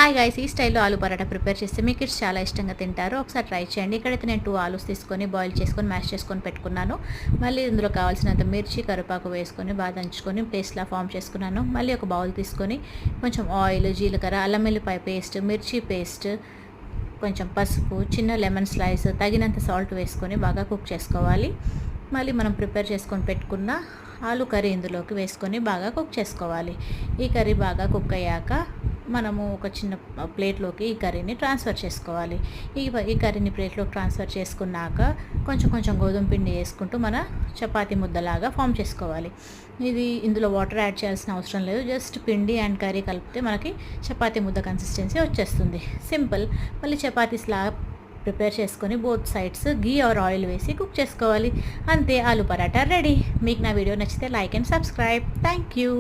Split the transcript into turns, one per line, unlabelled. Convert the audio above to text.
Hi guys, ఈ స్టైల్లో ఆలు పరాటా ప్రిపేర్ చేస్తే మీ కిడ్స్ చాలా ఇష్టంగా తింటారు. ఒకసారి ట్రై చేయండి. ఇక్కడైతే నేను 2 ఆలూస్ తీసుకొని బాయిల్ చేసుకొని మ్యాష్ చేసుకొని పెట్టుకున్నాను. మళ్ళీ ఇందులో కావాల్సినంత మిర్చి, కరివేపాకు వేసుకొని బాగా దంచుకొని పేస్ట్లా ఫామ్ చేసుకున్నాను. మళ్ళీ ఒక బౌల్ తీసుకొని కొంచెం ఆయిల్, జీలకర్ర, అల్లం వెల్లిపాయ పేస్ట్, మిర్చి పేస్ట్, కొంచెం పసుపు, చిన్న లెమన్ స్లైస్, తగినంత సాల్ట్ వేసుకొని బాగా కుక్ చేసుకోవాలి. మళ్ళీ మనం ప్రిపేర్ చేసుకొని పెట్టుకున్న ఆలు కర్రీ ఇందులోకి వేసుకొని బాగా కుక్ చేసుకోవాలి. ఈ కర్రీ బాగా కుక్ అయ్యాక మనము ఒక చిన్న ప్లేట్లోకి ఈ కర్రీని ట్రాన్స్ఫర్ చేసుకోవాలి. ఈ కర్రీని ప్లేట్లోకి ట్రాన్స్ఫర్ చేసుకున్నాక కొంచెం కొంచెం గోధుమ పిండి వేసుకుంటూ మన చపాతీ ముద్దలాగా ఫామ్ చేసుకోవాలి. ఇందులో వాటర్ యాడ్ చేయాల్సిన అవసరం లేదు. జస్ట్ పిండి అండ్ కర్రీ కలిపితే మనకి చపాతీ ముద్ద కన్సిస్టెన్సీ వచ్చేస్తుంది. సింపుల్. మళ్ళీ చపాతీస్లా ప్రిపేర్ చేసుకొని both sides ghee or oil వేసి కుక్ చేసుకోవాలి. అంతే, ఆలు పరాటా రెడీ. మీకు నా వీడియో నచ్చితే like and subscribe. Thank you.